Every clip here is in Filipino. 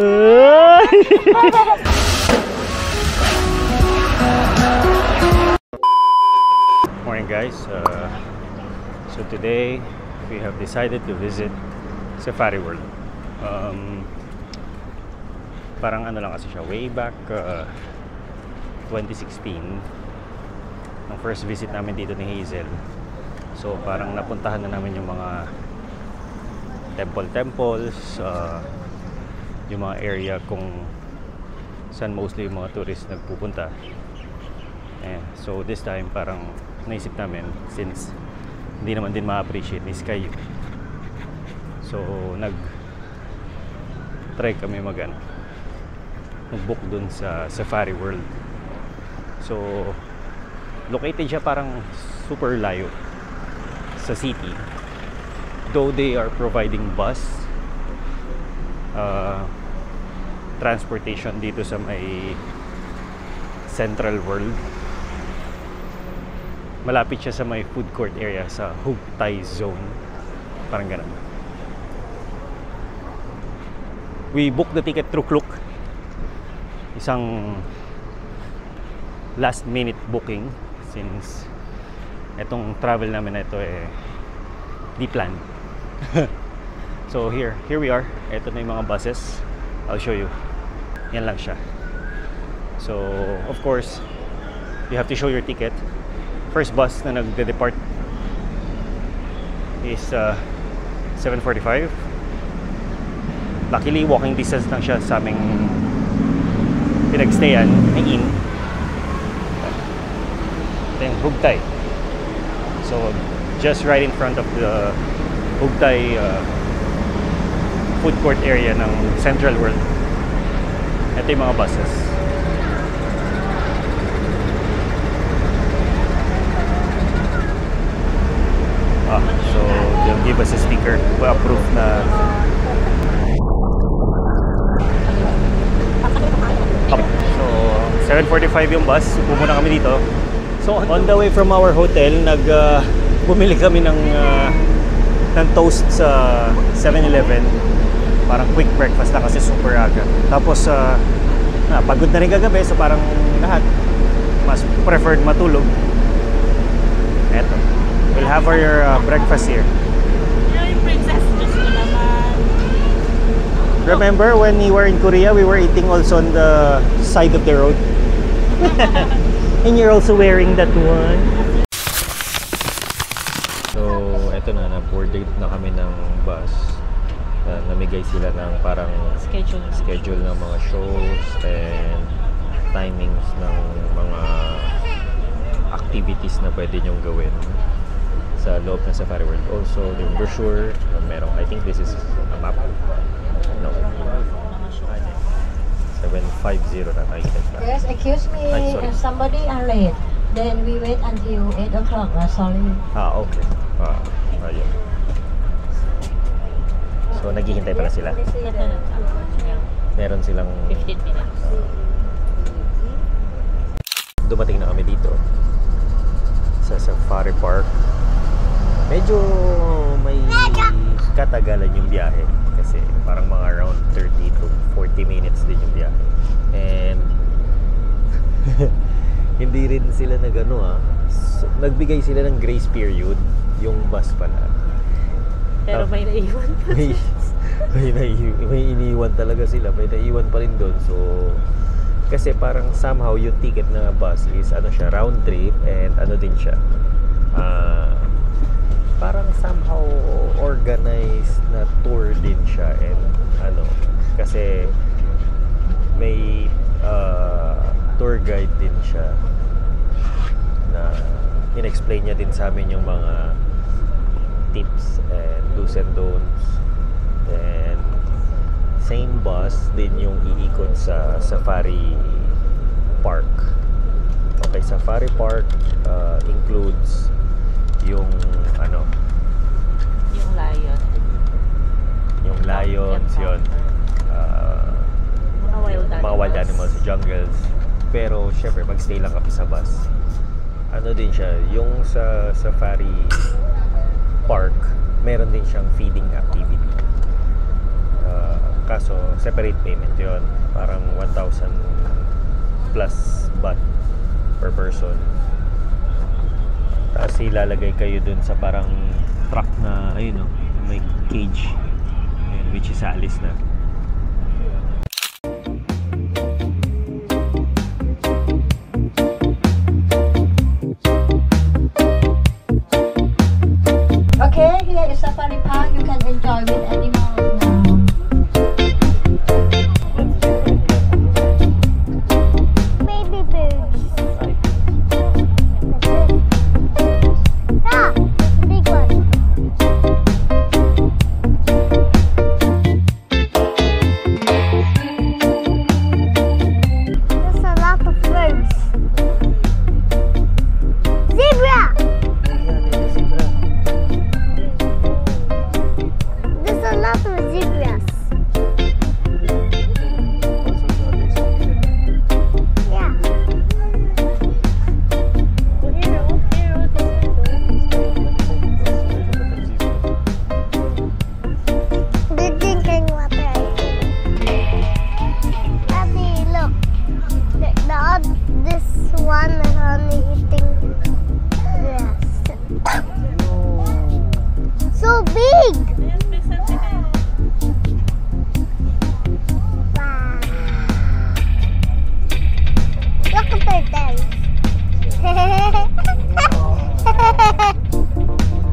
Morning guys, so today we have decided to visit Safari World. Parang ano lang kasi siya, way back 2016 ang first visit namin dito ni Hazel. So parang napuntahan na namin yung mga temples, yung mga area kung saan mostly yung mga tourists nagpupunta. So this time parang naisip namin, since hindi naman din ma-appreciate ni Sky, so nag-try kami mag-book dun sa Safari World. So located siya parang super layo sa city, though they are providing bus transportation dito sa may Central World. Malapit siya sa may food court area sa Hug Thai Zone, parang ganun. We booked the ticket through Klook, isang last minute booking, since etong travel namin na ito di plan. So here we are. Ito na yung mga buses. I'll show you. Yan lang siya. So of course you have to show your ticket. First bus na nagde-depart is 7:45. Luckily walking distance lang siya sa aming pinagstayan, ay inn. Ito yung Hug Thai. So just right in front of the Hug Thai food court area ng Central World. Ito yung mga buses. So they'll give us a sticker to approve na so 7:45 yung bus. Upo muna kami dito. So on the way from our hotel, bumili kami ng toast sa 7-Eleven. Parang quick breakfast lang kasi super aga. Tapos pagod na rin kagabi, so parang lahat mas preferred matulog. Eto, we'll have our breakfast here. Princess, just naman. Remember when we were in Korea, we were eating also on the side of the road? And you're also wearing that one. So, eto na-boarded na kami ng bus. Namigay sila ng parang schedule ng mga shows and timings ng mga activities na pwede nyong gawin sa loob ng Safari World. Also, yung brochure, merong, I think this is a map. No. 750 na nakikita. Yes, excuse me, if somebody are late, then we wait until 8 o'clock. Sorry. Okay. Ayun. So, naghihintay pala sila. Meron silang 15 minutes. Dumating na kami dito sa Safari Park. Medyo may katagalan yung biyahe kasi parang mga around 30 to 40 minutes din yung biyahe. And hindi rin sila nagbigay sila ng grace period yung bus pala. Pero may naiwan pa. may iniwan talaga sila. May naiwan pa rin doon. So kasi parang somehow yung ticket na bus is round trip, and din siya parang somehow organized na tour din siya, and kasi may tour guide din siya na in-explain niya din sa amin yung mga tips and do's and don'ts. And same bus din yung iikot sa Safari Park. Okay, Safari Park includes yung yung lions, yun, mga wild animals, jungles. Pero syempre magstay lang kami sa bus. Din siya, yung sa Safari Park meron din siyang feeding activity. Kaso separate payment yon, parang 1,000 plus baht per person. Tapos ilalagay kayo dun sa parang truck na ayun, no, may cage. Ayun, which is alis na. Okay, here is Safari Park. You can enjoy with animals now. Baby birds. Ah, big one. There's a lot of birds. Zebra. There's a lot of zebras. Yeah. They're drinking water, I think. Daddy, look. This one is only eating grass. So big! Wow. Look at their tails.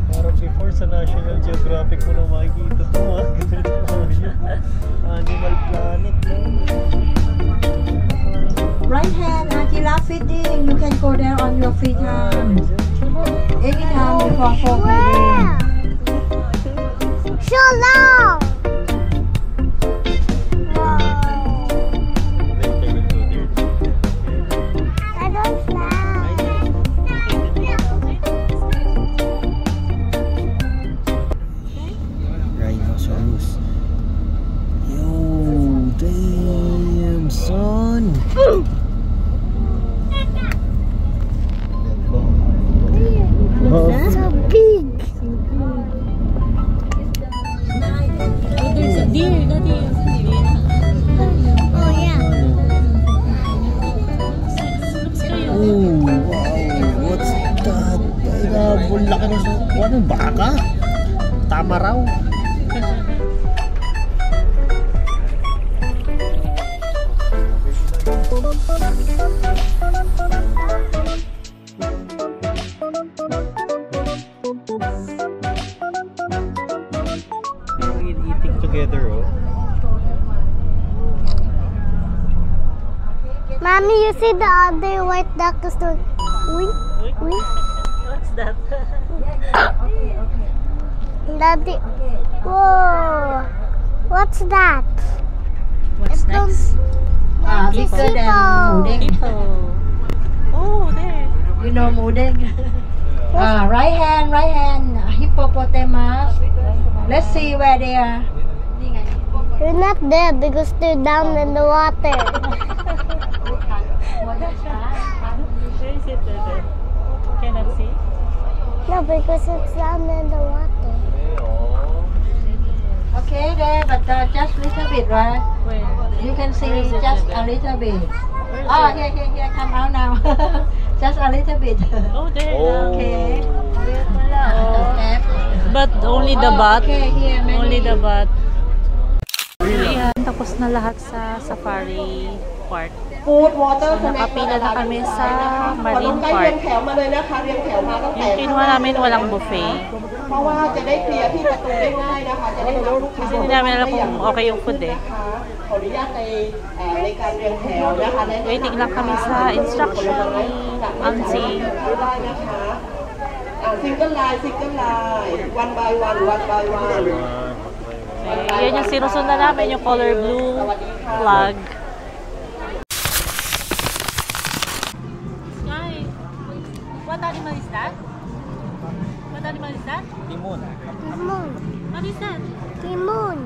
Parang before sa National Geographic mo na makikita ito, mga ganito. Animal Planet, no? Right hand, giraffe feeding. You can go there on your free time. Anytime before 4 p.m. Wow! So long! Wow. I don't fly. Rhinoceros. Yo, damn, son. So big. There's a deer, Daddy. Oh yeah. Looks kayo. Oh, wow, what's that? Ay, laki na sa... Ano, baka? Tama raw. Eating together, oh. Mommy, you see the other white duck is doing wink, wink. What's that? Daddy, whoa, what's that? What's It don't- next? Bigger than Hippo. Mudeng. Hippo. Oh, there. You know Mudeng? Right hand, hippopotamus. Let's see where they are. You're not there because they're down in the water. Where is it, Daddy? Cannot see? No, because it's down in the water. Okay, there, but just little bit, right? Where? You can see Where is it, just Daddy? a little bit. Where is Oh, it? here, come out now. Just a little bit. Oh, there. Oh. Okay. But only the butt. Okay, here, many. Only the butt. Ayan, tapos na lahat sa safari park. Food, water, So, nakapila na kami sa Marine ขอ Park. เรียงแถวมาเลยนะคะเรียงแถวมาตั้งแต่ Yung kinuha namin walang buffet. เพราะว่าจะได้เคลียร์ที่ประตูได้ง่ายนะคะจะได้รับลูกค้า Kasi hindi namin alam kung okay yung food eh. นะคะขออนุญาตในการเรียงแถวนะคะและ Waiting lang kami sa instruction ni Auntie. ได้นะคะซิงเกิลไลน์one by one Yan yung sinusundan namin, yung color blue flag. Sky, what animal is that? What animal is that? Timon. Timon. What is that? Timon.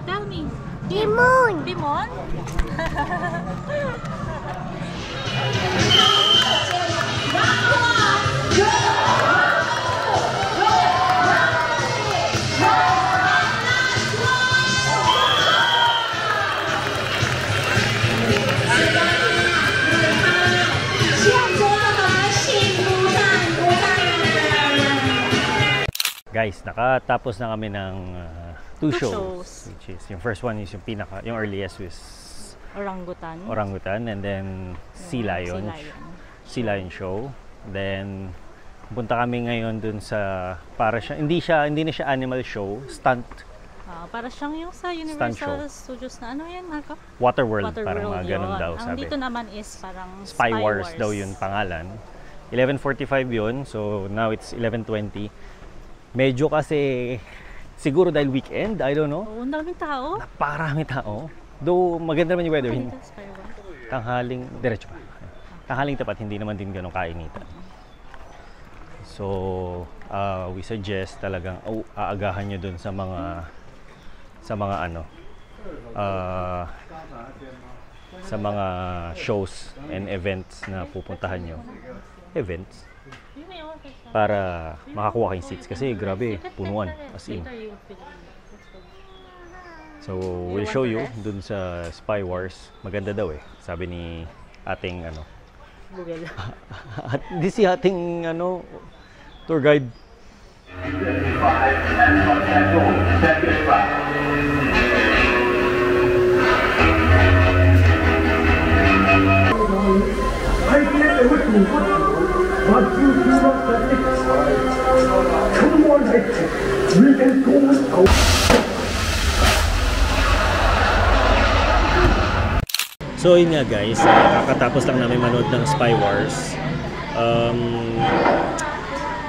Tell me. Timon. Timon? Guys, nakatapos na kami ng two Two shows. shows. Which is, yung first one is yung earliest was Orangutan. and then Sea Lion. Sea Lion show. Then punta kami ngayon dun sa hindi na siya animal show, stunt Para siyang yung sa Universal Studios na ano yan, Marco? Waterworld, parang mga ganun daw Ang sabi. dito naman is parang Spy Wars daw yun pangalan. 11:45 yun, so now it's 11:20. Medyo kasi siguro dahil weekend, I don't know. Oo, ang daming tao. Napakarami tao. Though maganda naman yung weather. Dito, Spy Wars. Diretso pa. Tanghaling tapat, hindi naman din ganun kainitan. So, we suggest talagang aagahan nyo dun sa mga sa mga shows and events na pupuntahan nyo. Events para makakuha kayong seats kasi grabe, punuan as in. So, we'll show you dun sa Spy Wars. Maganda daw eh. Sabi ni ating Google. Di si ating tour guide. I get everything but you do not satisfy. Come on, we can go out. So yun nga guys, kakatapos lang namin manood ng Spy Wars.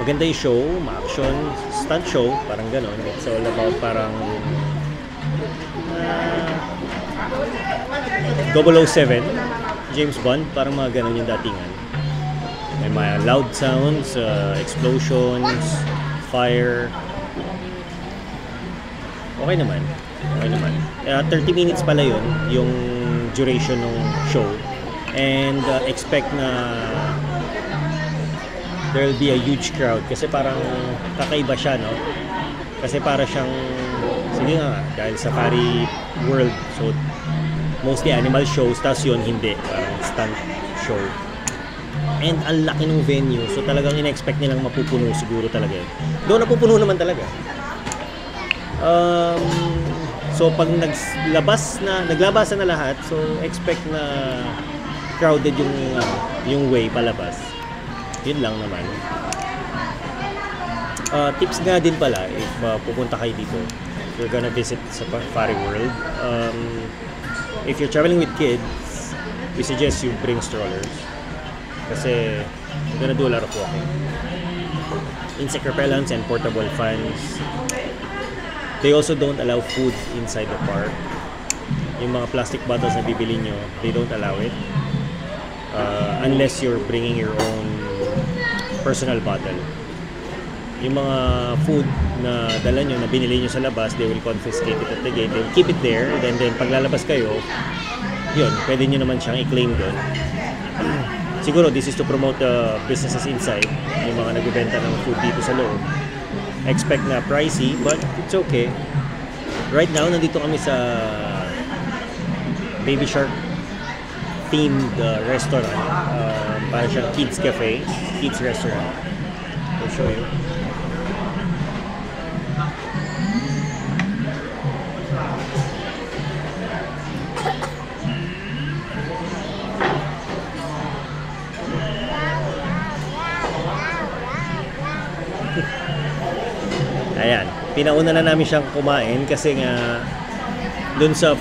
Maganda yung show, ma-action, stunt show, parang ganon. It's all about parang 007, James Bond, parang mga ganon yung datingan. May mga loud sounds, explosions, fire. Okay naman. 30 minutes pala yun, yung duration ng show. And expect na there will be a huge crowd kasi parang kakaiba siya, no? Kasi para siyang, sige nga, dahil Safari World, so mostly animal shows, tas yun hindi, parang stunt show. And ang laki ng venue, so talagang in-expect nilang mapupuno siguro talaga yun. Doon napupuno naman talaga. So pag naglabasan na lahat, so expect na crowded yung way palabas. Yun lang naman. Tips nga din pala if pupunta kayo dito, if you're gonna visit Safari World, if you're traveling with kids, we suggest you bring strollers kasi you're gonna do a lot of walking. Insect repellents and portable fans. They also don't allow food inside the park. Yung mga plastic bottles na bibili nyo, they don't allow it unless you're bringing your own personal bottle. Yung mga food na dala nyo, na binili nyo sa labas, they will confiscate it at the gate. They'll keep it there, then pag lalabas kayo, yun, pwede nyo naman siyang i-claim doon. Siguro this is to promote the businesses inside, yung mga nagbebenta ng food dito sa loob. Expect na pricey, but it's okay. Right now, nandito kami sa Baby Shark themed restaurant. Para siyang kids cafe, kids restaurant. I'll show you. Ayan, pinauna na namin siyang kumain kasi nga doon sa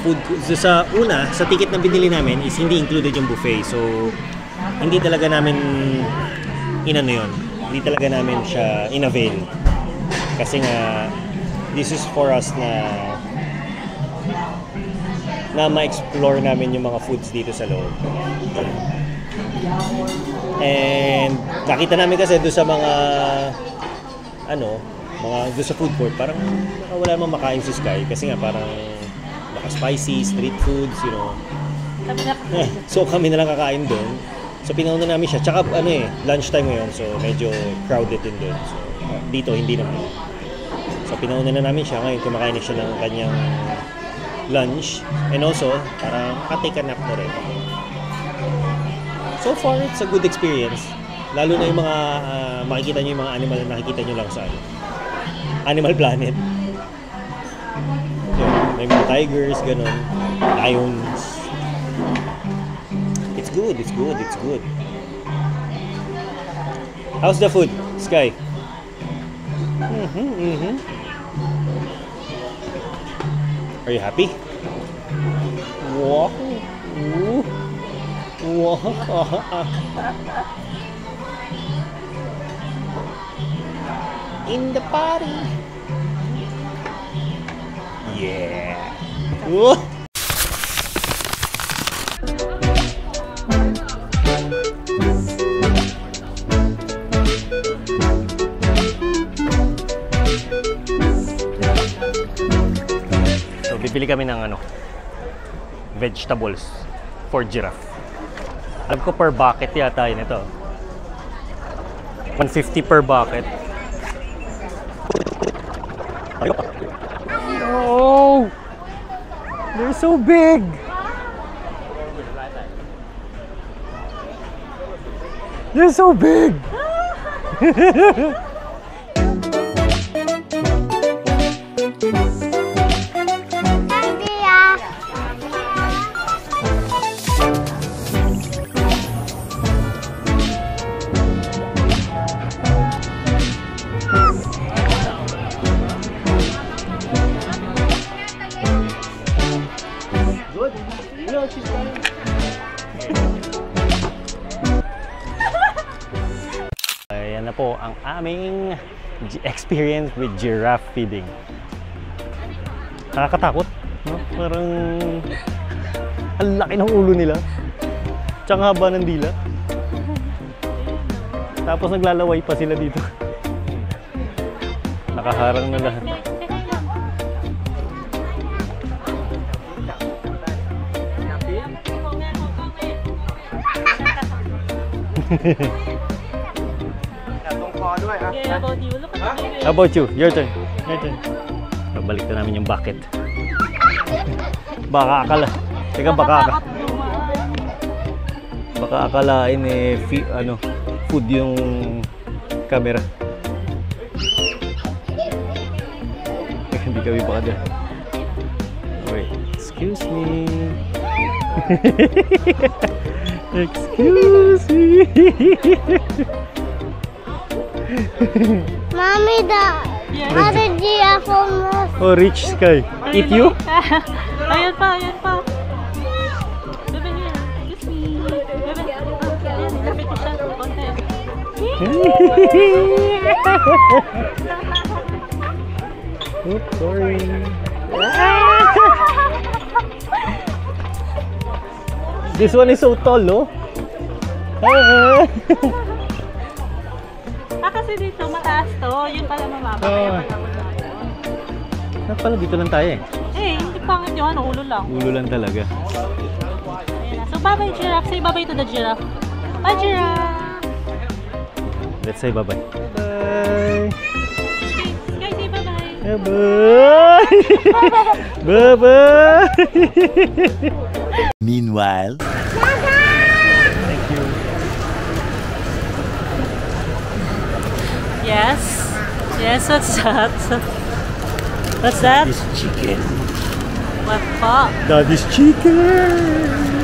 sa ticket na binili namin is hindi included yung buffet. So hindi talaga namin hindi talaga namin siya in-avail kasi nga this is for us na ma-explore namin yung mga foods dito sa loob. And nakita namin kasi doon sa mga doon sa food court, parang wala namang makain si Sky kasi nga parang spicy, street foods, so kami na lang kakain doon. So pinauna namin siya, tsaka lunchtime ngayon, so medyo crowded din doon. So dito hindi naman. So pinauna na namin siya, ngayon kumakain na siya ng kanyang lunch and also para makatake a nap na rin. So far, it's a good experience. Lalo na yung mga makikita nyo yung mga animal na nakikita nyo lang sa Animal Planet. So, may mga tigers, ganun. Lions. It's good, it's good, it's good. How's the food, Sky? Are you happy? Wow. Ooh. Wow. In the party. Yeah. Whoa. So, bibili kami ng vegetables for giraffe. Alam ko per bucket yata yun ito. 150 per bucket. Oh! They're so big! They're so big! Ayan na po ang aming experience with giraffe feeding. Nakakatakot, no? Parang ang laki ng ulo nila. Tsaka haba ng dila. Tapos naglalaway pa sila dito. Nakaharang na lahat. How about you? Your turn. Your turn. Babalik na namin yung bucket. Baka akala. Teka, baka akalain food yung camera. Hindi kami baka doon. Wait, excuse me. Excuse me. Mommy, the other giraffe almost. Oh, rich Sky. Eat you? Ayan pa, ayan pa. Bebe, here. Kiss me. Bebe, ayan, lapit ko siya. Konti. Oops, sorry. This one is so tall, no? Kasi dito mataas to. Yun pala mababa. Pala dito lang tayo eh. Hindi pangit yun. Ulo lang. Ulo lang talaga. Ayan na. So, bye-bye, giraffe. Say bye-bye to the giraffe. Bye, giraffe. Let's say bye-bye. Bye. Guys, say bye-bye. Bye-bye. Bye-bye. Meanwhile. Thank you. Yes. Yes, what's that? What's that? Daddy's chicken. What pa? Daddy's chicken.